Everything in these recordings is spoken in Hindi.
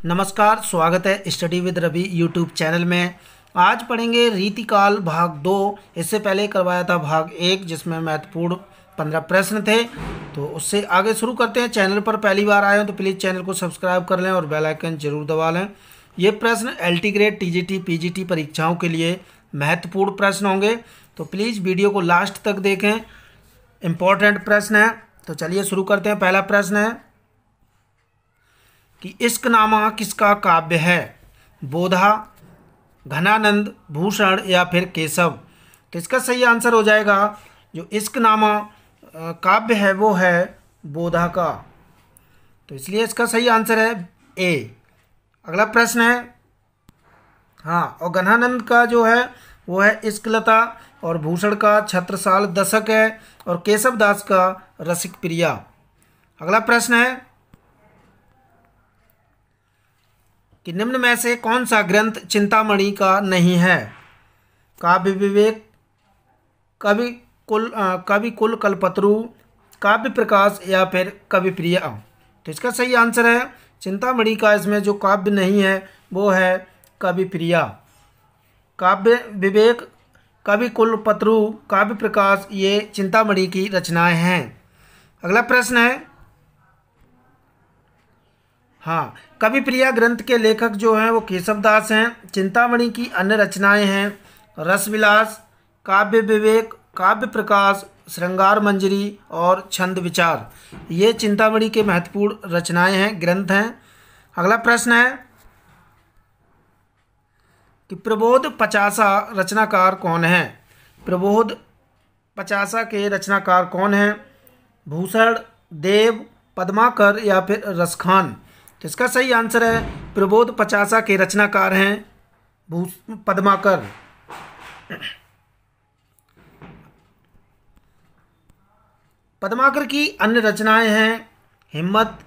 नमस्कार, स्वागत है study with Ravi YouTube channel में। आज पढ़ेंगे रीतिकाल भाग 2। इससे पहले करवाया था भाग 1 जिसमें महत्वपूर्ण 15 प्रश्न थे। तो उससे आगे शुरू करते हैं। चैनल पर पहली बार आए हो तो प्लीज़ चैनल को सब्सक्राइब कर लें और बेल आइकन जरूर दबा लें। ये प्रश्न LT ग्रेड, TGT, PGT परीक्षाओं के लिए महत्वपूर्ण प्रश्न होंगे, तो प्लीज़ वीडियो को लास्ट तक देखें। इम्पोर्टेंट प्रश्न है, तो चलिए शुरू करते हैं। पहला प्रश्न है कि इश्कनामा किसका काव्य है? बोधा, घनानंद, भूषण या फिर केशव? तो इसका सही आंसर हो जाएगा, जो इश्कनामा काव्य है वो है बोधा का, तो इसलिए इसका सही आंसर है ए। अगला प्रश्न है, हाँ, और घनानंद का जो है वो है इश्कलता, और भूषण का छत्रसाल दशक है, और केशव दास का रसिक प्रिया। अगला प्रश्न है कि निम्न में से कौन सा ग्रंथ चिंतामणि का नहीं है? काव्य विवेक, कवि कुल कल्पतरु, काव्य प्रकाश या फिर कवि प्रिया? तो इसका सही आंसर है चिंतामणि का इसमें जो काव्य नहीं है वो है कवि प्रिया। काव्य विवेक, कवि कुल पतरु, काव्य प्रकाश ये चिंतामणि की रचनाएं हैं। अगला प्रश्न है, हाँ, कवि प्रिया ग्रंथ के लेखक जो हैं वो केशव दास हैं। चिंतामणि की अन्य रचनाएं हैं रसविलास, काव्य विवेक, काव्य प्रकाश, श्रृंगार मंजरी और छंद विचार। ये चिंतामणि के महत्वपूर्ण रचनाएं हैं, ग्रंथ हैं। अगला प्रश्न है कि प्रबोध पचासा रचनाकार कौन है? प्रबोध पचासा के रचनाकार कौन हैं? भूषण, देव, पद्माकर या फिर रसखान? तो इसका सही आंसर है प्रबोध पचासा के रचनाकार हैं पद्माकर। पद्माकर की अन्य रचनाएं हैं हिम्मत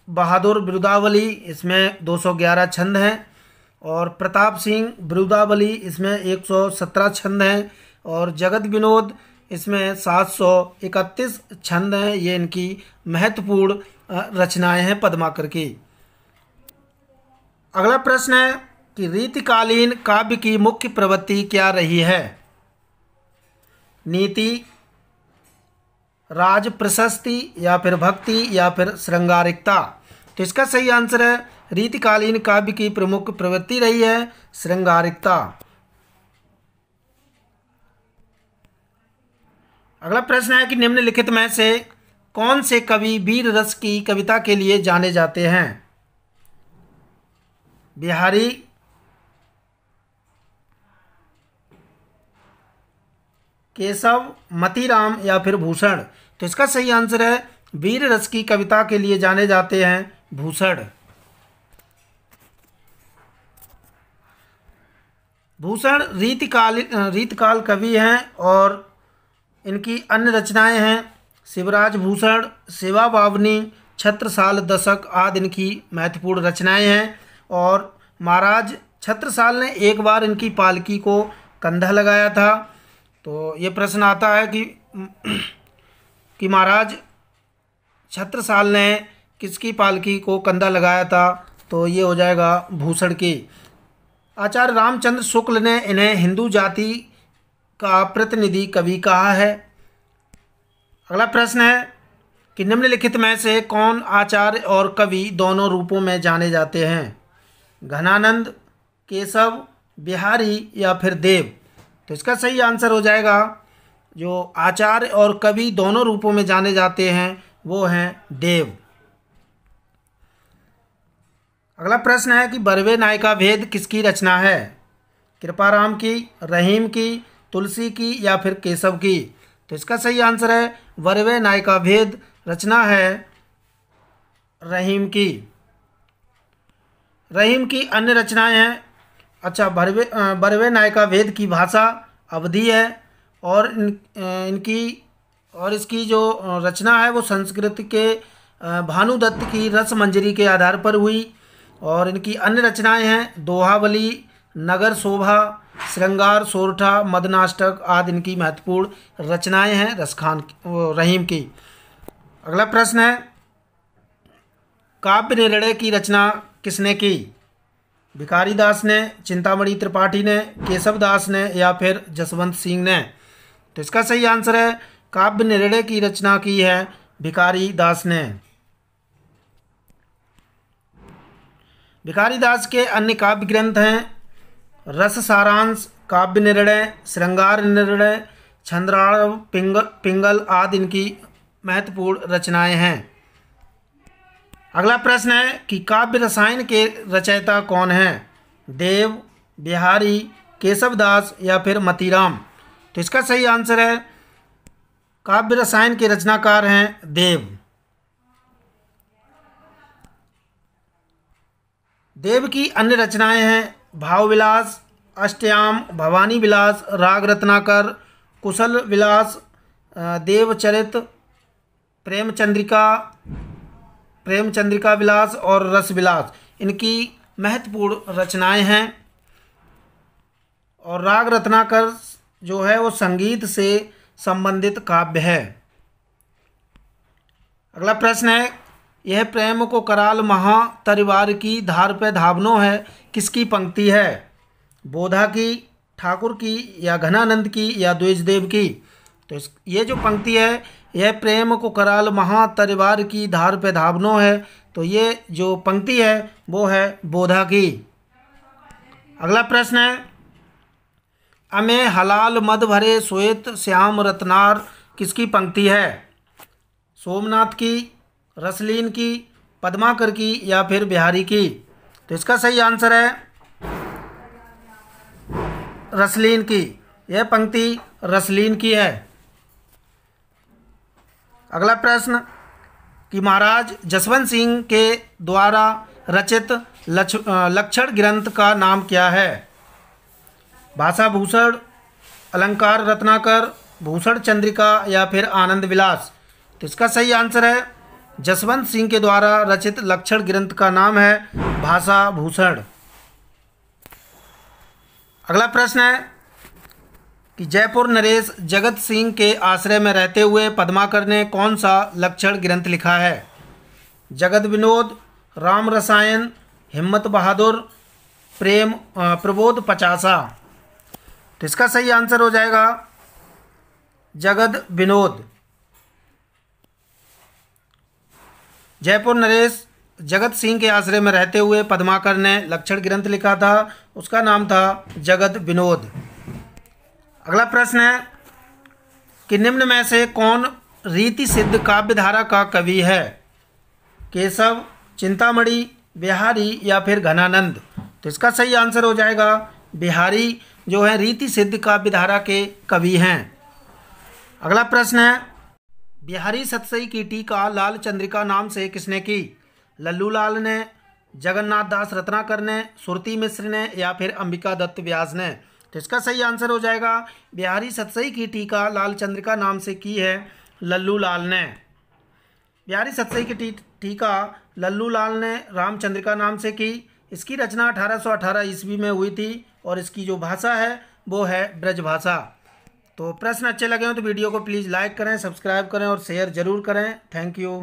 बहादुर बिरुदावली, इसमें 211 छंद हैं, और प्रताप सिंह बिरुदावली, इसमें 117 छंद हैं, और जगत विनोद, इसमें 731 छंद हैं। ये इनकी महत्वपूर्ण रचनाएं हैं पद्माकर की। अगला प्रश्न है कि रीतिकालीन काव्य की मुख्य प्रवृत्ति क्या रही है? नीति, राज प्रशस्ति या फिर भक्ति या फिर श्रृंगारिकता? तो इसका सही आंसर है रीतिकालीन काव्य की प्रमुख प्रवृत्ति रही है श्रृंगारिकता। अगला प्रश्न है कि निम्नलिखित में से कौन से कवि वीर रस की कविता के लिए जाने जाते हैं? बिहारी, केशव, मतीराम या फिर भूषण? तो इसका सही आंसर है वीर रस की कविता के लिए जाने जाते हैं भूषण। भूषण रीतकाल कवि हैं, और इनकी अन्य रचनाएं हैं शिवराज भूषण, सेवा बावनी, छत्रसाल दशक आदि इनकी महत्वपूर्ण रचनाएं हैं। और महाराज छत्रसाल ने एक बार इनकी पालकी को कंधा लगाया था। तो ये प्रश्न आता है कि महाराज छत्रसाल ने किसकी पालकी को कंधा लगाया था? तो ये हो जाएगा भूषण की। आचार्य रामचंद्र शुक्ल ने इन्हें हिंदू जाति का प्रतिनिधि कवि कहा है। अगला प्रश्न है कि निम्नलिखित में से कौन आचार्य और कवि दोनों रूपों में जाने जाते हैं? घनानंद, केशव, बिहारी या फिर देव? तो इसका सही आंसर हो जाएगा, जो आचार्य और कवि दोनों रूपों में जाने जाते हैं वो हैं देव। अगला प्रश्न है कि बरवे नायिका भेद किसकी रचना है? कृपाराम की, रहीम की, तुलसी की या फिर केशव की? तो इसका सही आंसर है बरवे नायिका भेद रचना है रहीम की। रहीम की अन्य रचनाएं हैं, अच्छा, बरवे नायिका भेद की भाषा अवधी है, और इसकी जो रचना है वो संस्कृत के भानुदत्त की रसमंजरी के आधार पर हुई। और इनकी अन्य रचनाएं हैं दोहावली, नगर शोभा, श्रृंगार सोरठा, मदनाष्टक आदि इनकी महत्वपूर्ण रचनाएं हैं रहीम की। अगला प्रश्न है काव्य निर्णय की रचना किसने की? भिखारी दास ने, चिंतामणि त्रिपाठी ने, केशव दास ने या फिर जसवंत सिंह ने? तो इसका सही आंसर है काव्य निर्णय की रचना की है भिखारी दास ने। भिखारी दास के अन्य काव्य ग्रंथ हैं रस सारांश, काव्य निर्णय, श्रृंगार निर्णय, छंद्रार्णव, पिंगल आदि इनकी महत्वपूर्ण रचनाएं हैं। अगला प्रश्न है कि काव्य रसायन के रचयिता कौन हैं? देव, बिहारी, केशवदास या फिर मतीराम? तो इसका सही आंसर है काव्य रसायन के रचनाकार हैं देव। देव की अन्य रचनाएं हैं भाव विलास, अष्टयाम, भवानी विलास, राग रत्नाकर, कुशल विलास, देवचरित, प्रेमचंद्रिका विलास और रस विलास इनकी महत्वपूर्ण रचनाएं हैं। और राग रत्नाकर जो है वो संगीत से संबंधित काव्य है। अगला प्रश्न है यह प्रेम को कराल महा तरिवार की धार पे धावनो है किसकी पंक्ति है? बोधा की, ठाकुर की या घनानंद की या द्विजदेव की? तो ये जो पंक्ति है यह प्रेम को कराल महा तरिवार की धार पे धावनो है, तो ये जो पंक्ति है वो है बोधा की। अगला प्रश्न है अमे हलाल मद भरे श्वेत श्याम रत्नार किसकी पंक्ति है? सोमनाथ की, रसलीन की, पद्माकर की या फिर बिहारी की? तो इसका सही आंसर है रसलीन की। यह पंक्ति रसलीन की है। अगला प्रश्न कि महाराज जसवंत सिंह के द्वारा रचित लक्षण ग्रंथ का नाम क्या है? भाषा भूषण, अलंकार रत्नाकर, भूषण चंद्रिका या फिर आनंद विलास? तो इसका सही आंसर है जसवंत सिंह के द्वारा रचित लक्षण ग्रंथ का नाम है भाषा भूषण। अगला प्रश्न है कि जयपुर नरेश जगत सिंह के आश्रय में रहते हुए पद्माकर ने कौन सा लक्षण ग्रंथ लिखा है? जगत विनोद, राम रसायन, हिम्मत बहादुर, प्रबोध पचासा? तो इसका सही आंसर हो जाएगा जगत विनोद। जयपुर नरेश जगत सिंह के आश्रय में रहते हुए पद्माकर ने लक्षण ग्रंथ लिखा था, उसका नाम था जगत विनोद। अगला प्रश्न है कि निम्न में से कौन रीति सिद्ध काव्यधारा का कवि है? केशव, चिंतामणि, बिहारी या फिर घनानंद? तो इसका सही आंसर हो जाएगा बिहारी जो है रीति सिद्ध काव्यधारा के कवि हैं। अगला प्रश्न है बिहारी सतसई की टीका लाल चंद्रिका नाम से किसने की? लल्लू लाल ने, जगन्नाथ दास रत्नाकर ने, सुरती मिश्र ने या फिर अंबिका दत्त व्यास ने? तो इसका सही आंसर हो जाएगा बिहारी सतसई की टीका लाल चंद्रिका नाम से की है लल्लू लाल ने। बिहारी सतसई की टीका लल्लू लाल ने रामचंद्रिका नाम से की। इसकी रचना 1818 ईस्वी में हुई थी और इसकी जो भाषा है वो है ब्रज भाषा। तो प्रश्न अच्छे लगे हो तो वीडियो को प्लीज़ लाइक करें, सब्सक्राइब करें और शेयर ज़रूर करें। Thank you.